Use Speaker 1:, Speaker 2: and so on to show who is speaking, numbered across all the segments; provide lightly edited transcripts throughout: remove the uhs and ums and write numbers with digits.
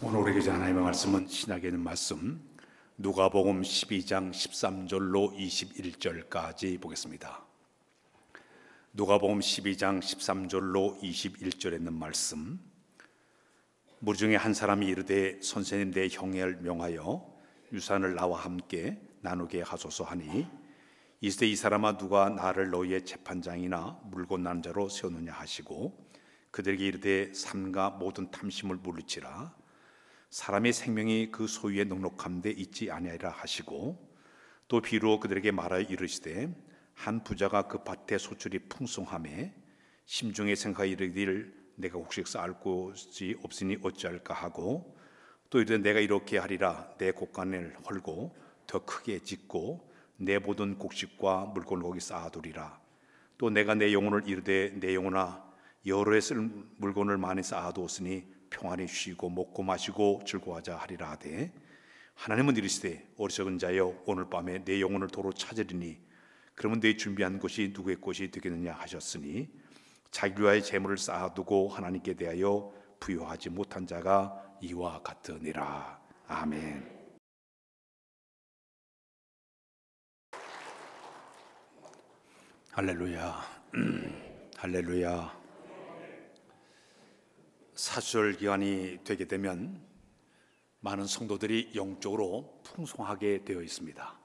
Speaker 1: 오늘 우리 교재 하나님의 말씀은 신약에 있는 말씀 누가복음 12장 13절로 21절까지 보겠습니다. 누가복음 12장 13절로 21절에 있는 말씀. 무리 중에 한 사람이 이르되 선생님 내 형을 명하여 유산을 나와 함께 나누게 하소서 하니 이스되 이 사람아 누가 나를 너희의 재판장이나 물고 나는 자로 세우느냐 하시고 그들에게 이르되 삼가 모든 탐심을 물리치라. 사람의 생명이 그 소유에 넉넉함 데 있지 아니하리라 하시고 또 비로 그들에게 말하여 이르시되 한 부자가 그 밭에 소출이 풍성하매 심중에 생각하여 이르기를 내가 곡식 쌓을 곳이 없으니 어찌할까 하고 또 이르되 내가 이렇게 하리라. 내 곡간을 헐고 더 크게 짓고 내 모든 곡식과 물건을 거기 쌓아두리라. 또 내가 내 영혼을 이르되 내 영혼아 여러 해 쓸 물건을 많이 쌓아두었으니 평안히 쉬고 먹고 마시고 즐거워하자 하리라 하되 하나님은 이르시되 어리석은 자여 오늘 밤에 내 영혼을 도로 찾으리니 그러면 내 준비한 것이 누구의 것이 되겠느냐 하셨으니 자기 위하여 재물을 쌓아두고 하나님께 대하여 부여하지 못한 자가 이와 같으니라. 아멘. 할렐루야. 할렐루야. 사수절 기간이 되게 되면 많은 성도들이 영적으로 풍성하게 되어 있습니다.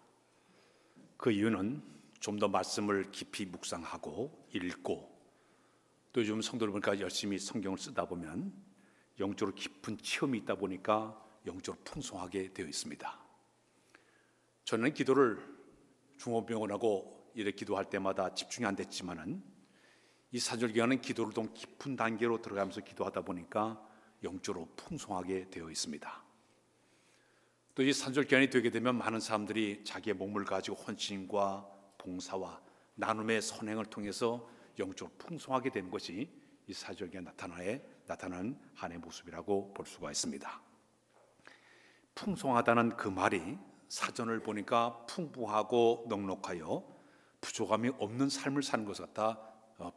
Speaker 1: 그 이유는 좀 더 말씀을 깊이 묵상하고 읽고 또 요즘 성도들 보니까 열심히 성경을 쓰다 보면 영적으로 깊은 체험이 있다 보니까 영적으로 풍성하게 되어 있습니다. 저는 기도를 중호병원하고 이렇게 기도할 때마다 집중이 안 됐지만은 이 사절 기간은 기도를 더 깊은 단계로 들어가면서 기도하다 보니까 영적으로 풍성하게 되어 있습니다. 또 이 사절 기간이 되게 되면 많은 사람들이 자기의 몸을 가지고 헌신과 봉사와 나눔의 선행을 통해서 영적으로 풍성하게 되는 것이 이 사절 기간 나타나는 한 해의 모습이라고 볼 수가 있습니다. 풍성하다는 그 말이 사전을 보니까 풍부하고 넉넉하여 부족함이 없는 삶을 사는 것 같다,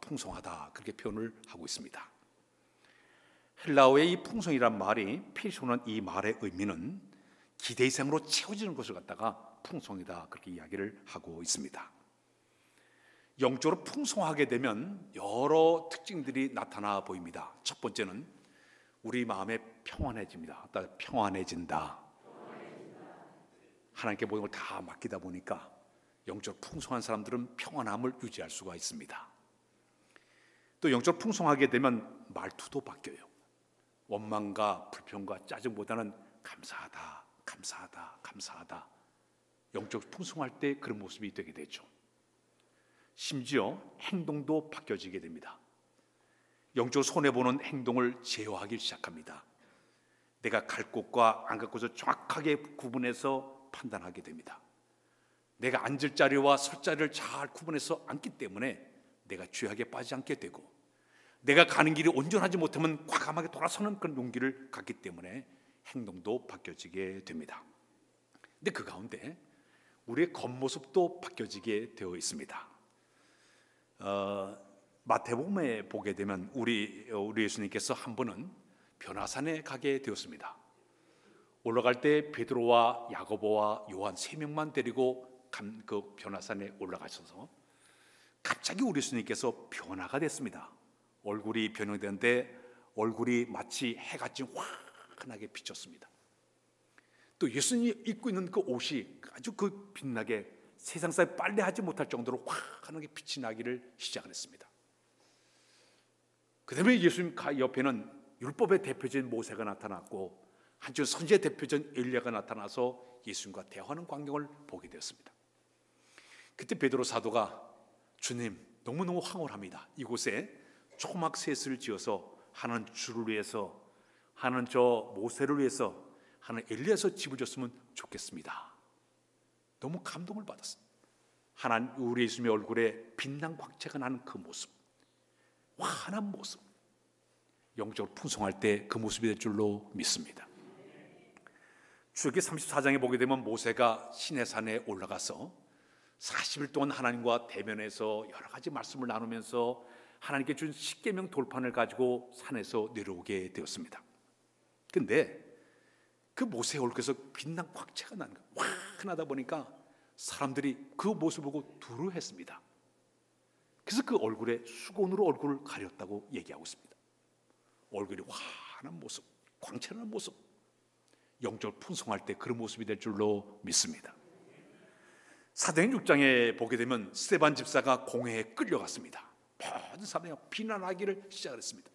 Speaker 1: 풍성하다, 그렇게 표현을 하고 있습니다. 헬라어의 이 풍성이란 말이 필요한 이 말의 의미는 기대 이상으로 채워지는 것을 갖다가 풍성이다, 그렇게 이야기를 하고 있습니다. 영적으로 풍성하게 되면 여러 특징들이 나타나 보입니다. 첫 번째는 우리 마음에 평안해집니다. 평안해진다. 하나님께 모든 걸 다 맡기다 보니까 영적으로 풍성한 사람들은 평안함을 유지할 수가 있습니다. 또 영적으로 풍성하게 되면 말투도 바뀌어요. 원망과 불평과 짜증보다는 감사하다, 감사하다, 감사하다. 영적으로 풍성할 때 그런 모습이 되게 되죠. 심지어 행동도 바뀌어지게 됩니다. 영적으로 손해보는 행동을 제어하기 시작합니다. 내가 갈 곳과 안 갈 곳을 정확하게 구분해서 판단하게 됩니다. 내가 앉을 자리와 설 자리를 잘 구분해서 앉기 때문에 내가 죄악에 빠지지 않게 되고, 내가 가는 길이 온전하지 못하면 과감하게 돌아서는 그런 용기를 갖기 때문에 행동도 바뀌어지게 됩니다. 근데 그 가운데 우리의 겉모습도 바뀌어지게 되어 있습니다. 마태복음에 보게 되면 우리 예수님께서 한 번은 변화산에 가게 되었습니다. 올라갈 때 베드로와 야고보와 요한 3명만 데리고 그 변화산에 올라가셔서 갑자기 우리 예수님께서 변화가 됐습니다. 얼굴이 변형되는데 얼굴이 마치 해같이 환하게 비쳤습니다. 또 예수님이 입고 있는 그 옷이 아주 그 빛나게 세상사에 빨래하지 못할 정도로 환하게 빛이 나기를 시작했습니다. 그 다음에 예수님 옆에는 율법의 대표적인 모세가 나타났고 한쪽 선지의 대표적인 엘리야가 나타나서 예수님과 대화하는 광경을 보게 되었습니다. 그때 베드로 사도가 주님, 너무너무 황홀합니다. 이곳에 초막셋을 지어서 하나는 주를 위해서, 하나는 저 모세를 위해서, 하나는 엘리야서 집을 줬으면 좋겠습니다. 너무 감동을 받았습니다. 하나님, 우리 예수님의 얼굴에 빛난 광채가 나는 그 모습, 환한 모습, 영적으로 풍성할 때 그 모습이 될 줄로 믿습니다. 출애굽기 34장에 보게 되면 모세가 시내산에 올라가서 40일 동안 하나님과 대면해서 여러 가지 말씀을 나누면서 하나님께 준 십계명 돌판을 가지고 산에서 내려오게 되었습니다. 근데 그 모세의 얼굴에서 빛난 광채가 나는 거예요. 환하다 보니까 사람들이 그 모습을 보고 두려워했습니다. 그래서 그 얼굴에 수건으로 얼굴을 가렸다고 얘기하고 있습니다. 얼굴이 환한 모습, 광채나는 모습, 영적으로 풍성할 때 그런 모습이 될 줄로 믿습니다. 사도행 6장에 보게 되면 스데반 집사가 공회에 끌려갔습니다. 모든 사람이 비난하기를 시작했습니다.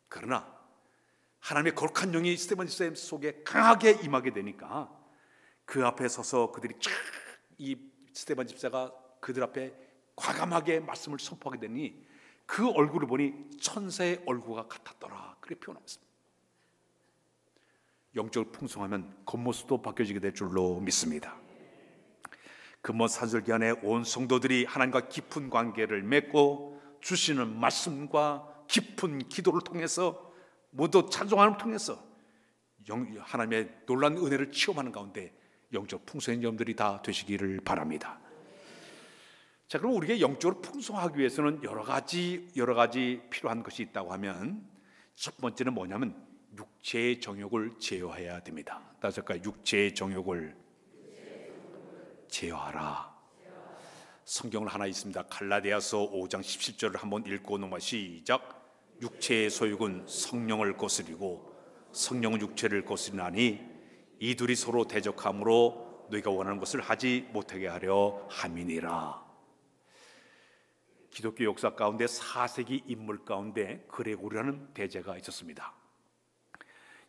Speaker 1: 그러나 하나님의 거룩한 영이 스데반 집사 속에 강하게 임하게 되니까 그 앞에 서서 그들이 이 스데반 집사가 그들 앞에 과감하게 말씀을 선포하게 되니 그 얼굴을 보니 천사의 얼굴과 같았더라, 그렇게 표현합니다. 영적으로 풍성하면 겉모습도 바뀌어지게 될 줄로 믿습니다. 금번 사절기간에 온 성도들이 하나님과 깊은 관계를 맺고 주시는 말씀과 깊은 기도를 통해서 모두 찬송함을 통해서 하나님의 놀라운 은혜를 체험하는 가운데 영적 풍성한 점들이 다 되시기를 바랍니다. 자, 그럼 우리가 영적으로 풍성하기 위해서는 여러 가지 필요한 것이 있다고 하면 첫 번째는 뭐냐면 육체의 정욕을 제어해야 됩니다. 따라서 육체의 정욕을 제어하라. 성경을 하나 있습니다. 갈라디아서 5장 17절을 한번 읽고 넘어 시작. 육체의 소욕은 성령을 거스리고 성령은 육체를 거스리나니 이 둘이 서로 대적함으로 너희가 원하는 것을 하지 못하게 하려 함이니라. 기독교 역사 가운데 4세기 인물 가운데 그레고리라는 대제가 있었습니다.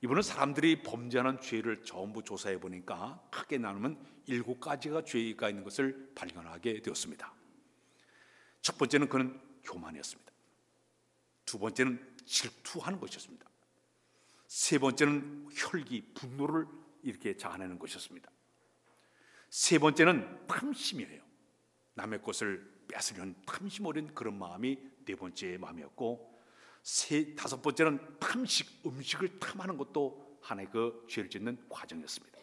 Speaker 1: 이분은 사람들이 범죄하는 죄를 전부 조사해 보니까 크게 나누면 7가지가 죄가 있는 것을 발견하게 되었습니다. 첫 번째는 그는 교만이었습니다. 두 번째는 질투하는 것이었습니다. 세 번째는 혈기, 분노를 이렇게 자아내는 것이었습니다. 세 번째는 탐심이에요. 남의 것을 뺏으려는 탐심 어린 그런 마음이 네 번째 마음이었고, 다섯 번째는 탐식, 음식을 탐하는 것도 하나의 그 죄를 짓는 과정이었습니다.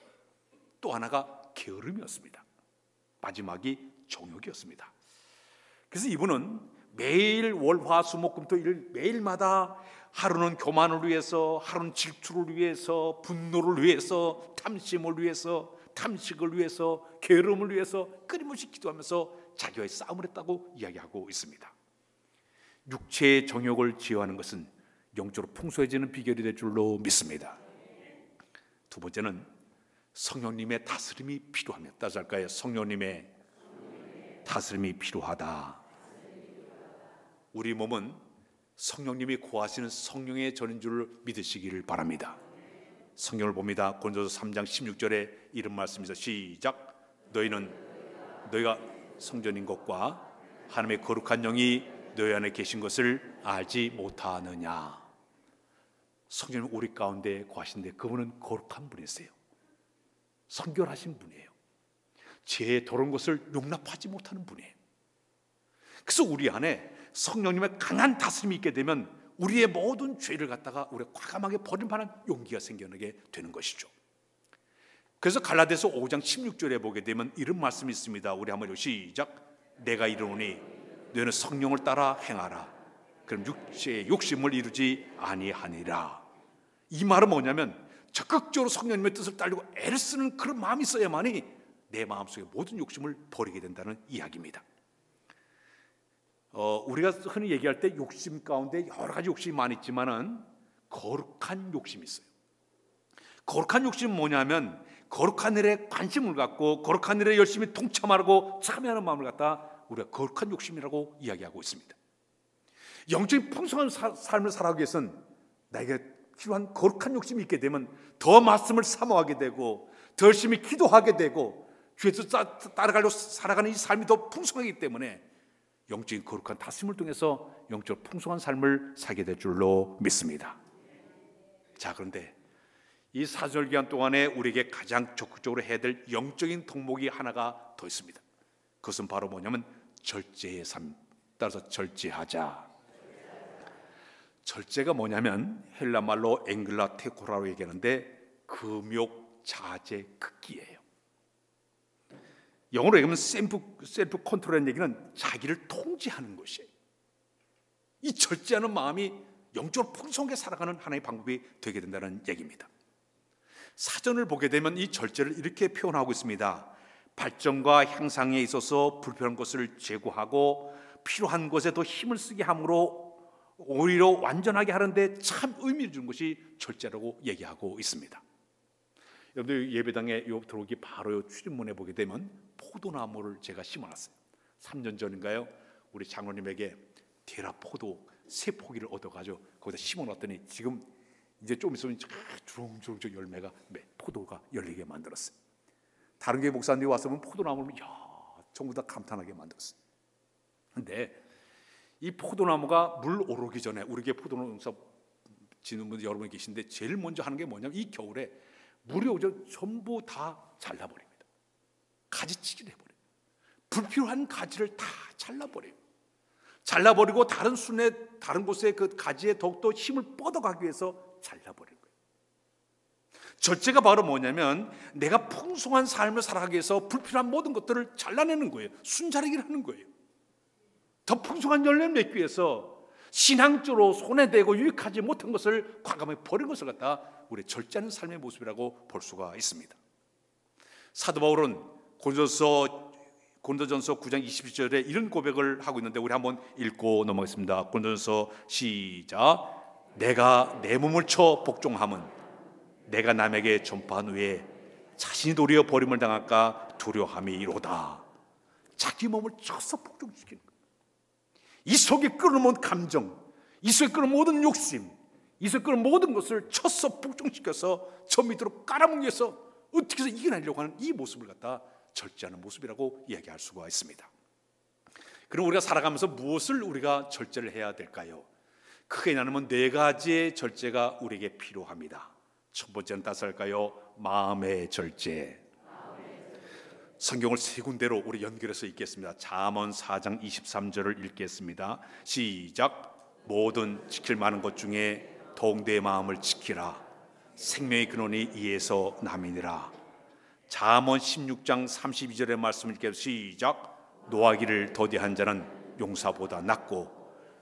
Speaker 1: 또 하나가 게으름이었습니다. 마지막이 정욕이었습니다. 그래서 이분은 매일 월화수목금토일 매일마다 하루는 교만을 위해서, 하루는 질투를 위해서, 분노를 위해서, 탐심을 위해서, 탐식을 위해서, 게으름을 위해서 끊임없이 기도하면서 자기와의 싸움을 했다고 이야기하고 있습니다. 육체의 정욕을 제어하는 것은 영적으로 풍성해지는 비결이 될 줄로 믿습니다. 두 번째는 성령님의 다스림이 필요합니다. 따라서 할까요? 성령님의 다스림이 필요하다. 우리 몸은 성령님이 구하시는 성령의 전인 줄 믿으시기를 바랍니다. 성경을 봅니다. 고린도서 3장 16절에 이런 말씀이죠. 시작. 너희가 성전인 것과 하나님의 거룩한 영이 너희 안에 계신 것을 알지 못하느냐. 성령님 우리 가운데 거하신데 그분은 거룩한 분이세요. 성결하신 분이에요. 죄의 더러운 것을 용납하지 못하는 분이에요. 그래서 우리 안에 성령님의 강한 다스림이 있게 되면 우리의 모든 죄를 갖다가 우리가 과감하게 버림하는 용기가 생겨나게 되는 것이죠. 그래서 갈라디아서 5장 16절에 보게 되면 이런 말씀이 있습니다. 우리 한번 시작. 내가 이르노니 너희는 성령을 따라 행하라. 그럼 육체의 욕심을 이루지 아니하니라. 이 말은 뭐냐면 적극적으로 성령님의 뜻을 따르고 애를 쓰는 그런 마음이 있어야만이 내 마음속의 모든 욕심을 버리게 된다는 이야기입니다. 우리가 흔히 얘기할 때 욕심 가운데 여러 가지 욕심이 많이 있지만은 거룩한 욕심이 있어요. 거룩한 욕심은 뭐냐면 거룩한 일에 관심을 갖고 거룩한 일에 열심히 동참하고 참여하는 마음을 갖다 우리가 거룩한 욕심이라고 이야기하고 있습니다. 영적인 풍성한 삶을 살아가기 위해서는 나에게 필요한 거룩한 욕심이 있게 되면 더 말씀을 사모하게 되고 더 열심히 기도하게 되고 주에서 따라가려고 살아가는 이 삶이 더 풍성하기 때문에 영적인 거룩한 다스림을 통해서 영적 풍성한 삶을 살게 될 줄로 믿습니다. 자, 그런데 이 사절 기간 동안에 우리에게 가장 적극적으로 해야 될 영적인 덕목이 하나가 더 있습니다. 그것은 바로 뭐냐면 절제의 삶. 따라서 절제하자. 절제가 뭐냐면 헬라 말로 앵글라 테코라고 얘기하는데 금욕 자제 극기예요. 영어로 얘기하면 셀프 컨트롤이라는 얘기는 자기를 통제하는 것이에요. 이 절제하는 마음이 영적으로 풍성하게 살아가는 하나의 방법이 되게 된다는 얘기입니다. 사전을 보게 되면 이 절제를 이렇게 표현하고 있습니다. 발전과 향상에 있어서 불필요한 것을 제거하고 필요한 것에 더 힘을 쓰게 함으로 오히려 완전하게 하는데 참 의미를 주는 것이 절제라고 얘기하고 있습니다. 여러분들 예배당에 들어오기 바로 출입문에 보게 되면 포도나무를 제가 심어놨어요. 3년 전인가요? 우리 장로님에게 대라 포도 3포기를 얻어가지고 거기다 심어놨더니 지금 이제 좀 있으면 주렁주렁 열매가 포도가 열리게 만들었어요. 다른 교회 목사님이 와서 보면 포도나무를 전부 다 감탄하게 만들었어요. 근데 이 포도나무가 물 오르기 전에 우리 교회 포도나무 농사 지는 분들 여러분 계신데 제일 먼저 하는 게 뭐냐면 이 겨울에 물이 오죠 전부 다 잘라버립니다. 가지치기를 해버려요. 불필요한 가지를 다 잘라버려요. 잘라버리고 다른 곳에 그 가지에 더욱더 힘을 뻗어가기 위해서 잘라버린 거예요. 절제가 바로 뭐냐면 내가 풍성한 삶을 살아가기 위해서 불필요한 모든 것들을 잘라내는 거예요. 순자르기를 하는 거예요. 더 풍성한 열매를 맺기 위해서 신앙적으로 손에 대고 유익하지 못한 것을 과감하게 버린 것을 갖다 우리 절제하는 삶의 모습이라고 볼 수가 있습니다. 사도 바울은 고린도전서 9장 21절에 이런 고백을 하고 있는데 우리 한번 읽고 넘어가겠습니다. 고린도전서 시작. 내가 내 몸을 쳐 복종함은 내가 남에게 전파한 후에 자신이 도리어 버림을 당할까 두려움이로다. 자기 몸을 쳐서 복종시키는 거예요. 이 속에 끓어놓은 감정, 이 속에 끓어놓은 모든 욕심, 이 속에 끓어놓은 모든 것을 쳐서 복종시켜서 저 밑으로 깔아뭉개서 어떻게 해서 이겨내려고 하는 이 모습을 갖다 절제하는 모습이라고 이야기할 수가 있습니다. 그럼 우리가 살아가면서 무엇을 우리가 절제를 해야 될까요? 크게 나누면 4가지의 절제가 우리에게 필요합니다. 첫 번째는 따스할까요? 마음의 절제. 성경을 3군데로 우리 연결해서 읽겠습니다. 잠언 4장 23절을 읽겠습니다. 시작. 모든 지킬 만한 것 중에 더욱 내 마음을 지키라. 생명의 근원이 이에서 남이니라. 잠언 16장 32절의 말씀을 읽겠습니다. 시작. 노하기를 더디한 자는 용사보다 낫고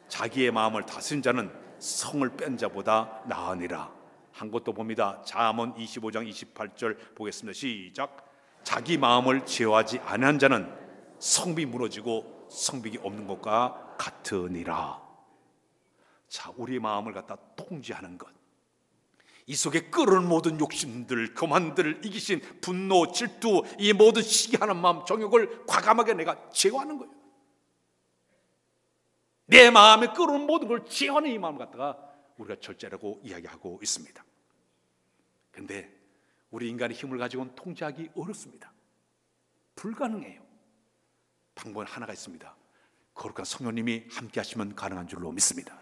Speaker 1: 자기의 마음을 다스린 자는 성을 뺀 자보다 나으니라. 한 것도 봅니다. 잠언 25장 28절 보겠습니다. 시작. 자기 마음을 제어하지 않은 자는 성비 무너지고 성벽이 없는 것과 같으니라. 자, 우리 마음을 갖다 통제하는 것, 이 속에 끓는 모든 욕심들, 교만들을 이기신 분노, 질투, 이 모든 시기하는 마음, 정욕을 과감하게 내가 제어하는 거예요. 내 마음에 끓는 모든 걸 제어하는 이 마음 갖다가 우리가 절제라고 이야기하고 있습니다. 그런데 우리 인간의 힘을 가지고는 통제하기 어렵습니다. 불가능해요. 방법은 하나가 있습니다. 거룩한 성령님이 함께 하시면 가능한 줄로 믿습니다.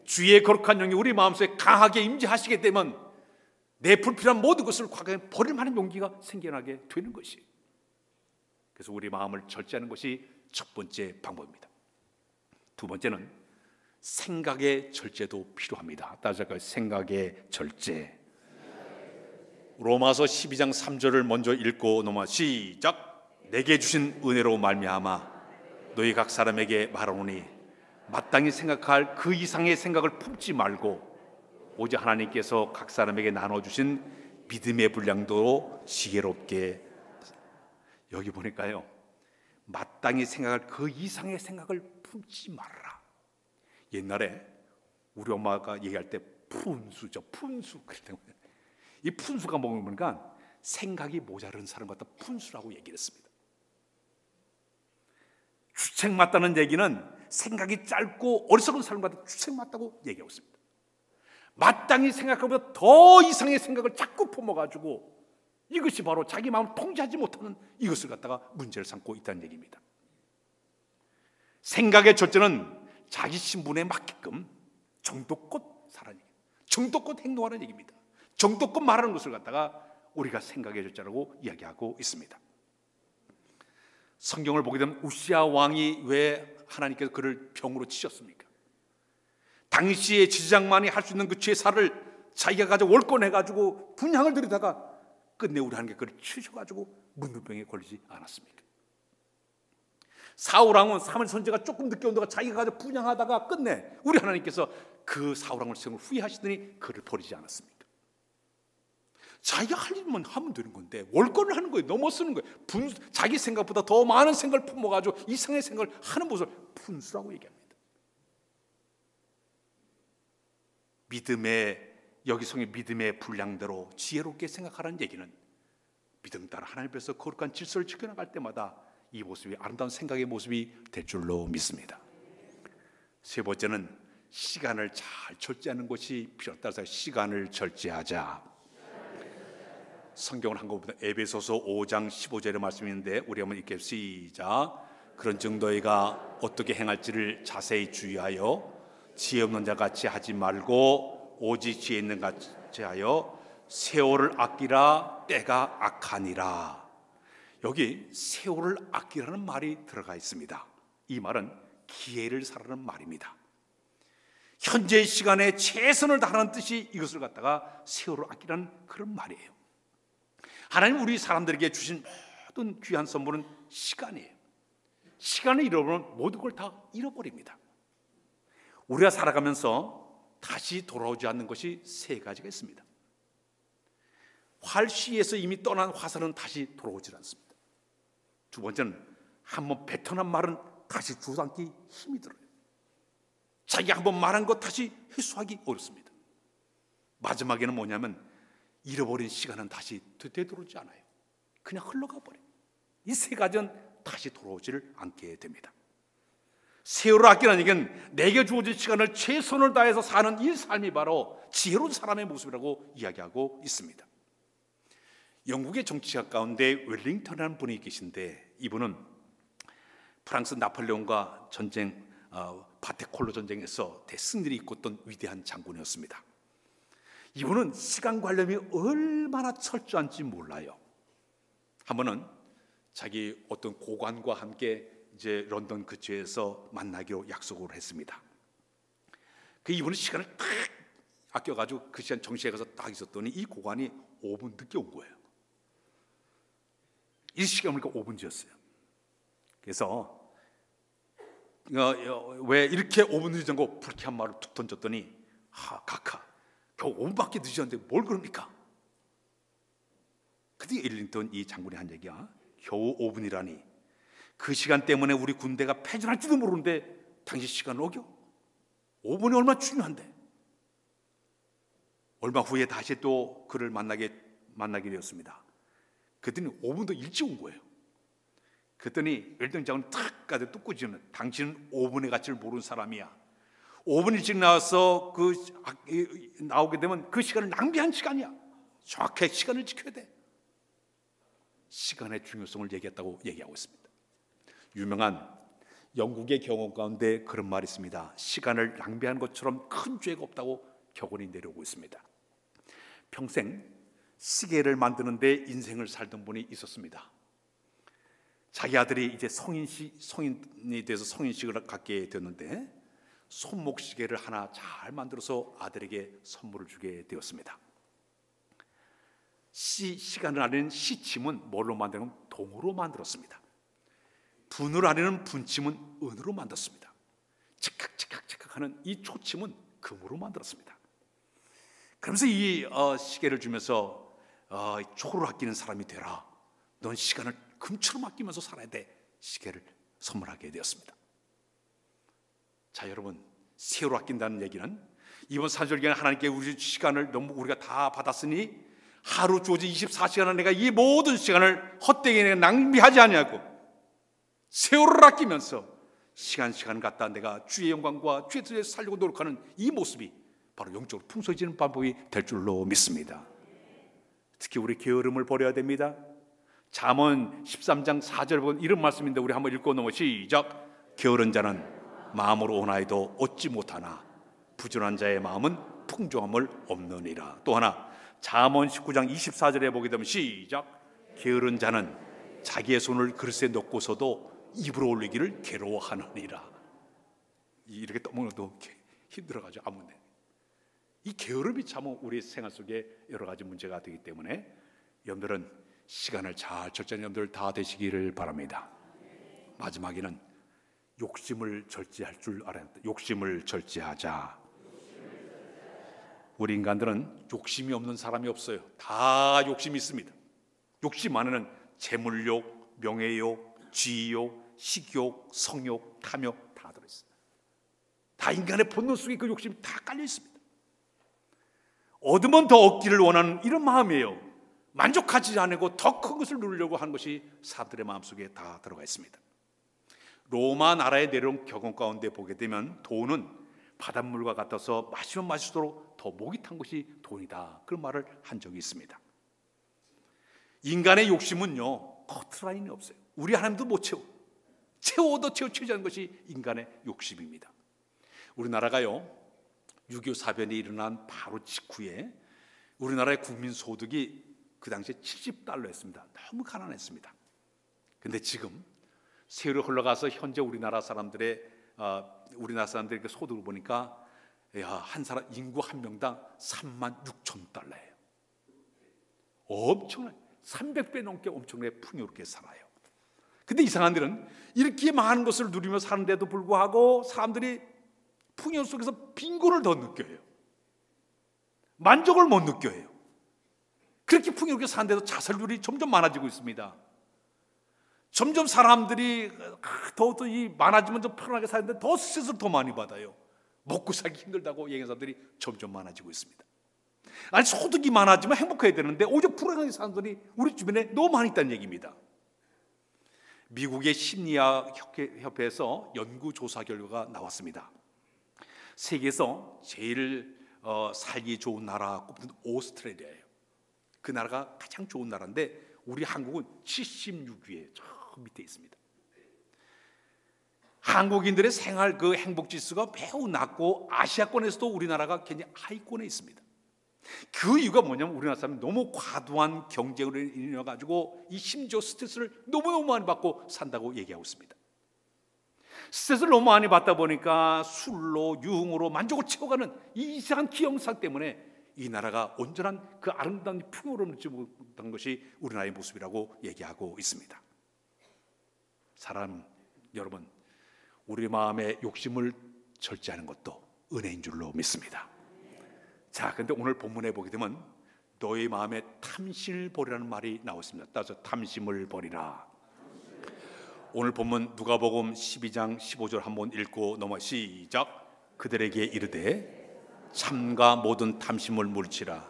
Speaker 1: 주의 거룩한 영이 우리 마음속에 강하게 임재하시게 되면 내 불필요한 모든 것을 과감히 버릴 만한 용기가 생겨나게 되는 것이에요. 그래서 우리 마음을 절제하는 것이 첫 번째 방법입니다. 두 번째는 생각의 절제도 필요합니다. 따라서 생각의 절제. 로마서 12장 3절을 먼저 읽고 넘어가. 시작. 내게 주신 은혜로 말미암아 너희 각 사람에게 말하노니 마땅히 생각할 그 이상의 생각을 품지 말고 오직 하나님께서 각 사람에게 나눠주신 믿음의 분량도 지혜롭게. 여기 보니까요, 마땅히 생각할 그 이상의 생각을 품지 말라. 옛날에 우리 엄마가 얘기할 때 푼수죠. 푼수. 이 푼수가 뭔가 생각이 모자른 사람 갖다 푼수라고 얘기를 했습니다. 주책 맞다는 얘기는 생각이 짧고 어리석은 사람 갖다 주책 맞다고 얘기하고 있습니다. 마땅히 생각하보다 더 이상의 생각을 자꾸 품어가지고 이것이 바로 자기 마음을 통제하지 못하는 이것을 갖다가 문제를 삼고 있다는 얘기입니다. 생각의 절제는 자기 신분에 맞게끔 정도껏 살아가는 얘기입니다. 정도껏 행동하는 얘기입니다. 정도껏 말하는 것을 갖다가 우리가 생각의 절제라고 이야기하고 있습니다. 성경을 보게 되면 우시아 왕이 왜 하나님께서 그를 병으로 치셨습니까? 당시에 지지장만이 할 수 있는 그 제사를 자기가 가지고 월권해가지고 분향을 드리다가 끝내 우리 하나님께 그를 치셔가지고 문둥병에 걸리지 않았습니까? 사울왕은 사무엘 선지자가 조금 늦게 온다가 자기가 가지고 분향하다가 끝내 우리 하나님께서 그 사울왕을 후회하시더니 그를 버리지 않았습니까? 자기가 할 일만 하면 되는 건데 월권을 하는 거예요. 넘어 쓰는 거예요. 자기 생각보다 더 많은 생각을 품어가지고 이상의 생각을 하는 것을 분수라고 얘기합니다. 여기서 믿음의 분량대로 지혜롭게 생각하라는 얘기는 믿음 따라 하나님 앞에서 거룩한 질서를 지켜나갈 때마다 이 모습이 아름다운 생각의 모습이 될 줄로 믿습니다. 세 번째는 시간을 잘 절제하는 것이 필요하다. 따라서 시간을 절제하자. 성경을 한 것보다 에베소서 5장 15절의 말씀인데 우리 한번 읽게 시작. 그런즉 너희가 어떻게 행할지를 자세히 주의하여 지혜 없는 자 같이 하지 말고 오직 지혜 있는 같이 하여 세월을 아끼라. 때가 악하니라. 여기 세월을 아끼라는 말이 들어가 있습니다. 이 말은 기회를 살아라는 말입니다. 현재의 시간에 최선을 다하는 뜻이 이것을 갖다가 세월을 아끼라는 그런 말이에요. 하나님 우리 사람들에게 주신 모든 귀한 선물은 시간이에요. 시간을 잃어버리면 모든 걸 다 잃어버립니다. 우리가 살아가면서 다시 돌아오지 않는 것이 세 가지가 있습니다. 활시에서 이미 떠난 화살은 다시 돌아오지 않습니다. 두 번째는 한번 뱉어난 말은 다시 주워담기 힘이 들어요. 자기가 한번 말한 것 다시 회수하기 어렵습니다. 마지막에는 뭐냐면 잃어버린 시간은 다시 되돌아오지 않아요. 그냥 흘러가 버려요. 이 세 가지는 다시 돌아오지를 않게 됩니다. 세월을 아끼라는 얘기는 내게 주어진 시간을 최선을 다해서 사는 이 삶이 바로 지혜로운 사람의 모습이라고 이야기하고 있습니다. 영국의 정치학 가운데 웰링턴이라는 분이 계신데 이분은 프랑스 나폴레옹과 전쟁 바테콜로 전쟁에서 대승리를 이끌었던 위대한 장군이었습니다. 이분은 시간 관념이 얼마나 철저한지 몰라요. 한 번은 자기 어떤 고관과 함께 이제 런던 근처에서 만나기로 약속을 했습니다. 그 이분은 시간을 딱 아껴가지고 그 시간 정시에 가서 딱 있었더니 이 고관이 5분 늦게 온 거예요. 이 시간 보니까 5분 뒤였어요. 그래서 왜 이렇게 5분 늦은고 불쾌한 말을 툭 던졌더니 각하 겨우 5분밖에 늦었는데 뭘 그럽니까? 근데 엘링턴 이 장군이 한 얘기야. 겨우 5분이라니 그 시간 때문에 우리 군대가 패전할지도 모르는데 당신 시간을 어겨? 5분이 얼마나 중요한데. 얼마 후에 다시 또 그를 만나게 되었습니다. 그랬더니 5분 더 일찍 온 거예요. 그랬더니 엘링턴 장군이 탁 가서 뚝 꾸짖으면 당신은 5분의 가치를 모르는 사람이야. 5분 일찍 나와서 나오게 되면 그 시간을 낭비한 시간이야. 정확하게 시간을 지켜야 돼. 시간의 중요성을 얘기했다고 얘기하고 있습니다. 유명한 영국의 경험 가운데 그런 말이 있습니다. 시간을 낭비한 것처럼 큰 죄가 없다고 격언이 내려오고 있습니다. 평생 시계를 만드는데 인생을 살던 분이 있었습니다. 자기 아들이 이제 성인이 돼서 성인식을 갖게 됐는데 손목 시계를 하나 잘 만들어서 아들에게 선물을 주게 되었습니다. 시간을 아는 시침은 뭘로 만드는 건 동으로 만들었습니다. 분을 아는 분침은 은으로 만들었습니다. 칙칵칙칵칙칵 하는 이 초침은 금으로 만들었습니다. 그러면서 이 시계를 주면서 초를 아끼는 사람이 되라. 넌 시간을 금처럼 아끼면서 살아야 돼. 시계를 선물하게 되었습니다. 자, 여러분, 세월을 아낀다는 얘기는 이번 산절기에 하나님께 우리 시간을 너무 우리가 다 받았으니 하루 주어진 24시간을 내가 이 모든 시간을 헛되게 낭비하지 아니하고 세월을 아끼면서 시간 갖다 내가 주의 영광과 주의 뜻에 살려고 노력하는 이 모습이 바로 영적으로 풍성해지는 방법이 될 줄로 믿습니다. 특히 우리 게으름을 버려야 됩니다. 잠언 13장 4절 보면 이런 말씀인데 우리 한번 읽고 넘어 시작. 게으른 자는 마음으로 원하여도 얻지 못하나 부지런한 자의 마음은 풍족함을 없느니라. 또 하나 잠언 19장 24절에 보게 되면 시작. 게으른 자는 자기의 손을 그릇에 넣고서도 입으로 올리기를 괴로워하느니라. 이렇게 떠먹어도 힘들어가지고 아무 데. 이 게으름이 참 우리 생활 속에 여러 가지 문제가 되기 때문에 여러분들은 시간을 잘 절제하는 여러분들 다 되시기를 바랍니다. 마지막에는 욕심을 절제할 줄 알아야 합니다. 욕심을 절제하자. 우리 인간들은 욕심이 없는 사람이 없어요. 다 욕심이 있습니다. 욕심 안에는 재물욕, 명예욕, 지욕, 식욕, 성욕, 탐욕 다 들어있어요. 다 인간의 본능 속에 그 욕심이 다 깔려 있습니다. 얻으면 더 얻기를 원하는 이런 마음이에요. 만족하지 않고 더 큰 것을 누리려고 하는 것이 사람들의 마음속에 다 들어가 있습니다. 로마 나라에 내려온 격언 가운데 보게 되면 돈은 바닷물과 같아서 마시면 마실수록 더 목이 탄 것이 돈이다, 그런 말을 한 적이 있습니다. 인간의 욕심은요, 커트라인이 없어요. 우리 하나님도 못 채워도 채우지 않는 것이 인간의 욕심입니다. 우리나라가요, 6.25 사변이 일어난 바로 직후에 우리나라의 국민 소득이 그 당시에 $70였습니다. 너무 가난했습니다. 근데 지금 세월이 흘러가서 현재 우리나라 사람들의 그 소득을 보니까 한 사람 인구 한 명당 $36,000예요. 엄청나게 300배 넘게 엄청나게 풍요롭게 살아요. 근데 이상한 일은 이렇게 많은 것을 누리며 사는데도 불구하고 사람들이 풍요 속에서 빈곤을 더 느껴요. 만족을 못 느껴요. 그렇게 풍요롭게 사는데도 자살률이 점점 많아지고 있습니다. 점점 사람들이 더 많아지면 더 편하게 사는데 더 스트레스를 더 많이 받아요. 먹고 살기 힘들다고 얘기하는 사람들이 점점 많아지고 있습니다. 아니, 소득이 많아지면 행복해야 되는데 오히려 불행하게 사는 사람들이 우리 주변에 너무 많이 있다는 얘기입니다. 미국의 심리학 협회에서 연구조사 결과가 나왔습니다. 세계에서 제일 살기 좋은 나라 꼽은 오스트레일리아예요. 그 나라가 가장 좋은 나라인데 우리 한국은 76위에 저 밑에 있습니다. 한국인들의 생활 그 행복 지수가 매우 낮고 아시아권에서도 우리나라가 굉장히 하위권에 있습니다. 그 이유가 뭐냐면 우리나라 사람이 너무 과도한 경쟁으로 인해 가지고 이 심지어 스트레스를 너무너무 많이 받고 산다고 얘기하고 있습니다. 스트레스를 너무 많이 받다 보니까 술로 유흥으로 만족을 채워가는 이 이상한 기형상 때문에 이 나라가 온전한 그 아름다운 풍요로움을 느끼지 못한 것이 우리나라의 모습이라고 얘기하고 있습니다. 사람 여러분, 우리 마음의 욕심을 절제하는 것도 은혜인 줄로 믿습니다. 자, 근데 오늘 본문에 보게 되면 너희 마음에 탐심을 버리라는 말이 나왔습니다. 따라서 탐심을 버리라. 오늘 본문 누가복음 12장 15절 한번 읽고 넘어 시작. 그들에게 이르되 참과 모든 탐심을 물리치라.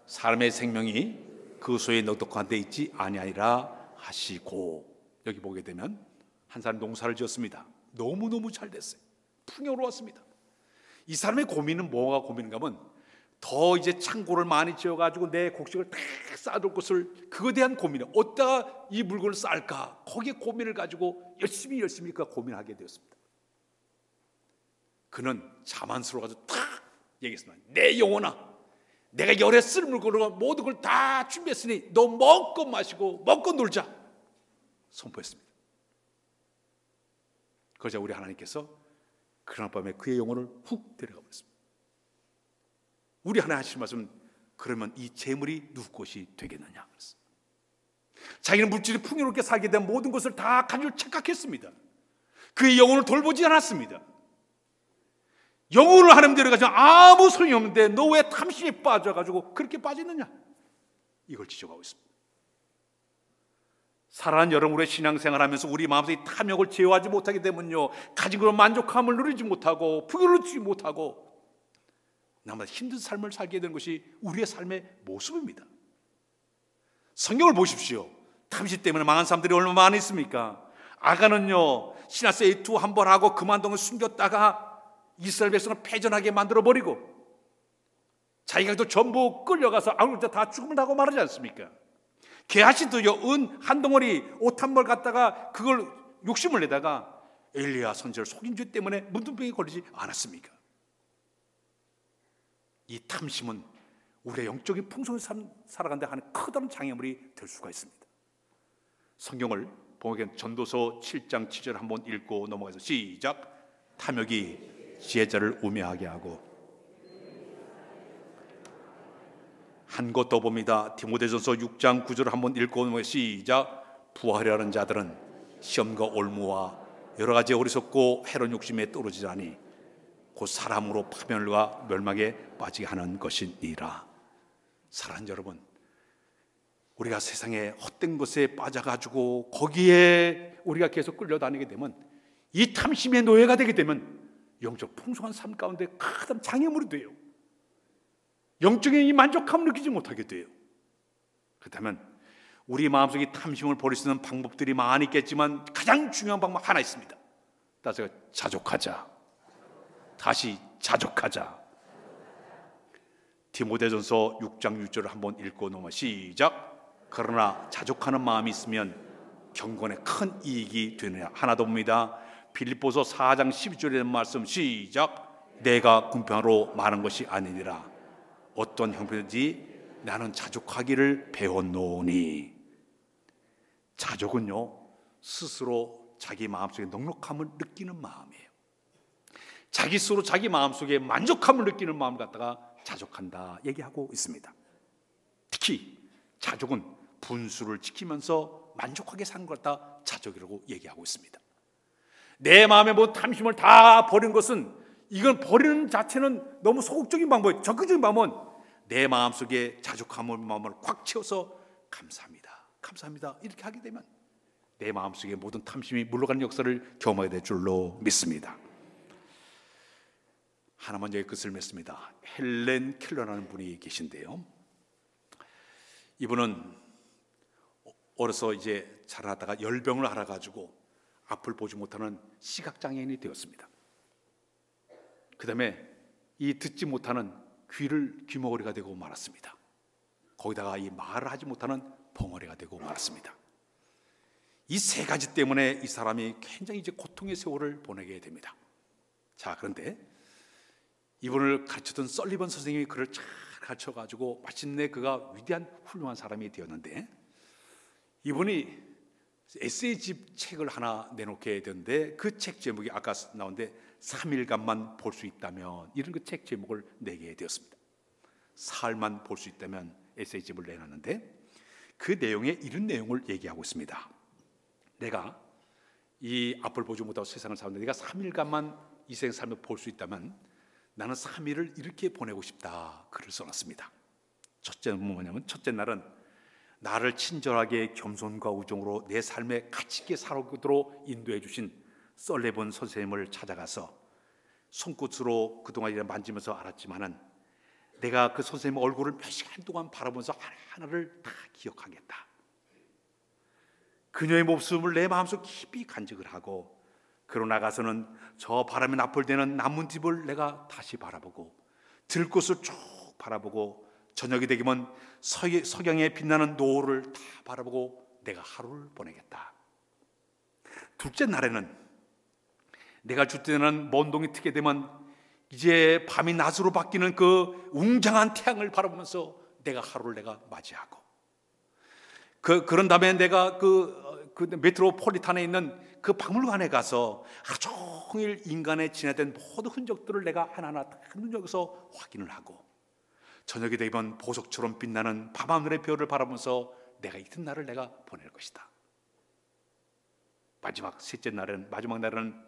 Speaker 1: 사람의 생명이 그 소에 넉넉한 데 있지 아니하리라 하시고. 여기 보게 되면 한 사람이 농사를 지었습니다. 너무너무 잘 됐어요. 풍요로웠습니다. 이 사람의 고민은 뭐가 고민인가 하면 더 이제 창고를 많이 지어가지고 내 곡식을 다 쌓아둘 것을, 그거에 대한 고민이에요. 어디다가 이 물건을 쌓을까, 거기에 고민을 가지고 열심히 그 고민하게 되었습니다. 그는 자만스러워가지고 탁 얘기했습니다. 내 영혼아, 내가 열에 쓸 물건으로 모든 걸 다 준비했으니 너 먹고 마시고 먹고 놀자 선포했습니다. 그러자 우리 하나님께서 그날 밤에 그의 영혼을 훅 데려가 버렸습니다. 우리 하나님 하실 말씀, 그러면 이 재물이 누구 것이 되겠느냐. 자기는 물질이 풍요롭게 살게 된 모든 것을 다 가지고 착각했습니다. 그의 영혼을 돌보지 않았습니다. 영혼을 하나님 데려가지고 아무 소용이 없는데 너 왜 탐심에 빠져가지고 그렇게 빠졌느냐, 이걸 지적하고 있습니다. 사랑하는 여러분의 신앙생활하면서 우리 마음속에 탐욕을 제어하지 못하게 되면요, 가진 것으로 만족함을 누리지 못하고 풍요를 누리지 못하고 나마다 힘든 삶을 살게 되는 것이 우리의 삶의 모습입니다. 성경을 보십시오. 탐심 때문에 망한 사람들이 얼마나 많이 있습니까? 아간은요, 시나스 A2 한 번 하고 그만동을 숨겼다가 이스라엘 백성을 패전하게 만들어버리고 자기가 또 전부 끌려가서 아우르자 다 죽음을 당하고 말하지 않습니까? 게하시도요, 은 한 덩어리 옷 한 벌 갖다가 그걸 욕심을 내다가 엘리야 선지자를 속인 죄 때문에 문둥병에 걸리지 않았습니까? 이 탐심은 우리의 영적인 풍성을 살아간다 하는 커다란 장애물이 될 수가 있습니다. 성경을 보면 전도서 7장 7절 한번 읽고 넘어가서 시작. 탐욕이 지혜자를 우매하게 하고, 한 것 더 봅니다. 디모데전서 6장 9절 한번 읽고 넘어가서 시작. 부하려 하는 자들은 시험과 올무와 여러 가지 어리석고 해로운 욕심에 떨어지자니 곧 사람으로 파멸과 멸망에 빠지게 하는 것이니라. 사랑하는 여러분, 우리가 세상에 헛된 것에 빠져가지고 거기에 우리가 계속 끌려다니게 되면, 이 탐심의 노예가 되게 되면 영적 풍성한 삶 가운데 큰 장애물이 돼요. 영적인 이 만족감을 느끼지 못하게 돼요. 그렇다면 우리 마음속에 탐심을 버릴 수 있는 방법들이 많이 있겠지만 가장 중요한 방법 하나 있습니다. 따라서 자족하자. 다시 자족하자. 디모데전서 6장 6절을 한번 읽고 넘어 시작. 그러나 자족하는 마음이 있으면 경건에 큰 이익이 되느냐. 하나 더 봅니다. 빌립보서 4장 12절에 있는 말씀 시작. 내가 궁평하러 말한 것이 아니니라. 어떤 형편인지 나는 자족하기를 배웠노니. 자족은요, 스스로 자기 마음속에 넉넉함을 느끼는 마음이에요. 자기 스스로 자기 마음속에 만족함을 느끼는 마음을 갖다가 자족한다 얘기하고 있습니다. 특히 자족은 분수를 지키면서 만족하게 사는 걸 갖다 자족이라고 얘기하고 있습니다. 내 마음에 뭐 탐심을 다 버린 것은, 이건 버리는 자체는 너무 소극적인 방법이에요. 적극적인 방법은 내 마음속에 자족함을 마음을 꽉 채워서 감사합니다, 감사합니다 이렇게 하게 되면 내 마음속에 모든 탐심이 물러가는 역사를 경험하게 될 줄로 믿습니다. 하나만 여기 끝을 맺습니다. 헬렌 켈러라는 분이 계신데요, 이분은 어려서 이제 자라다가 열병을 앓아가지고 앞을 보지 못하는 시각장애인이 되었습니다. 그 다음에 이 듣지 못하는 귀머거리가 되고 말았습니다. 거기다가 이 말을 하지 못하는 벙어리가 되고 말았습니다. 이 세 가지 때문에 이 사람이 굉장히 이제 고통의 세월을 보내게 됩니다. 자, 그런데 이분을 가르쳤던 설리번 선생님이 그를 잘 가르쳐가지고 마침내 그가 위대한 훌륭한 사람이 되었는데, 이분이 에세이집 책을 하나 내놓게 되는데 그 책 제목이 아까 나온데 3일간만 볼 수 있다면, 이런 그 책 제목을 내게 되었습니다. 사흘만 볼 수 있다면 에세이집을 내놨는데 그 내용에 이런 내용을 얘기하고 있습니다. 내가 이 앞을 보지 못하고 세상을 사는데 내가 3일간만 이 세상 삶을 볼 수 있다면 나는 3일을 이렇게 보내고 싶다. 글을 써놨습니다. 첫째는 뭐냐면, 첫째 날은 나를 친절하게 겸손과 우정으로 내 삶에 가치 있게 살아오도록 인도해 주신 설레본 선생님을 찾아가서 손끝으로 그동안 이렇게 만지면서 알았지만은 내가 그 선생님 얼굴을 몇 시간 동안 바라보면서 하나하나를 다 기억하겠다. 그녀의 모습을 내 마음속 깊이 간직을 하고, 그러고 나가서는 저 바람에 나풀대는 나뭇잎을 내가 다시 바라보고, 들꽃을 쭉 바라보고, 저녁이 되면 석양에 빛나는 노을을 다 바라보고 내가 하루를 보내겠다. 둘째 날에는 내가 주때는 먼 동이 트게 되면 이제 밤이 낮으로 바뀌는 그 웅장한 태양을 바라보면서 내가 하루를 내가 맞이하고, 그런 다음에 내가 그 메트로폴리탄에 있는 그 박물관에 가서 하루 종일 인간의 지나된 모든 흔적들을 내가 하나하나 다 눈여겨서 확인을 하고, 저녁이 되면 보석처럼 빛나는 밤하늘의 별을 바라보면서 내가 이튿날을 내가 보낼 것이다. 마지막 날은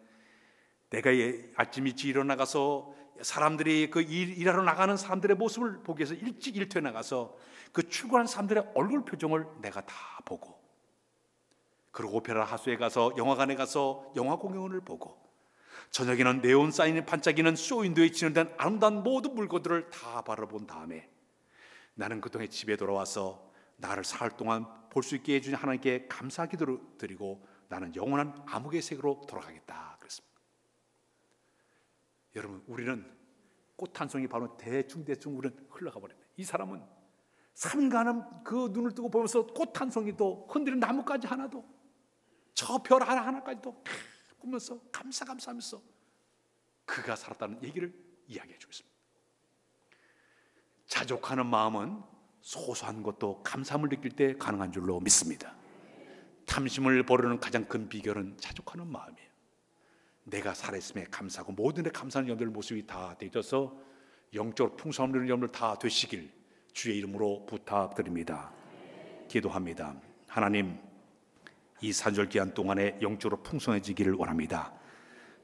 Speaker 1: 내가 아침 일찍 일어나가서 사람들이 그 일하러 나가는 사람들의 모습을 보기 위해서 일찍 일터에 나가서 그 출근하는 사람들의 얼굴 표정을 내가 다 보고, 그리고 오페라 하수에 가서 영화관에 가서 영화 공연을 보고, 저녁에는 네온 사인이 반짝이는 쇼윈도에 진열된 아름다운 모든 물건들을 다 바라본 다음에 나는 그동안 집에 돌아와서 나를 사흘 동안 볼 수 있게 해주신 하나님께 감사 기도를 드리고 나는 영원한 암흑의 세계로 돌아가겠다 그랬습니다. 여러분, 우리는 꽃 한 송이 바로 대충 우리는 흘러가 버립니다. 이 사람은 3일간은 그 눈을 뜨고 보면서 꽃 한 송이도 흔들린 나뭇가지 하나도, 저 별 하나까지도 꾸면서 감사하면서 그가 살았다는 얘기를 이야기해 주고 있습니다. 자족하는 마음은 소소한 것도 감사함을 느낄 때 가능한 줄로 믿습니다. 탐심을 버리는 가장 큰 비결은 자족하는 마음이에요. 내가 살아있음에 감사하고 모든 데 감사하는 여러분들 모습이 다 되어서 영적으로 풍성함 누리는 여러분들 다 되시길 주의 이름으로 부탁드립니다. 기도합니다. 하나님, 이 산절 기간 동안에 영적으로 풍성해지기를 원합니다.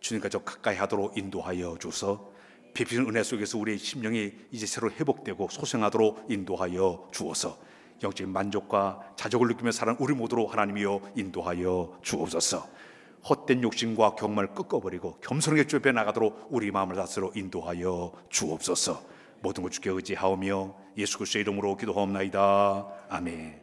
Speaker 1: 주님과 저 가까이 하도록 인도하여 주셔서 베푸신 은혜 속에서 우리의 심령이 이제 새로 회복되고 소생하도록 인도하여 주옵소서. 영적인 만족과 자족을 느끼며 사는 우리 모두로 하나님이여 인도하여 주옵소서. 헛된 욕심과 경험을 꺾어버리고 겸손하게 좁혀 나가도록 우리 마음을 다스려 인도하여 주옵소서. 모든 것 주께 의지하오며 예수 그리스도의 이름으로 기도하옵나이다. 아멘.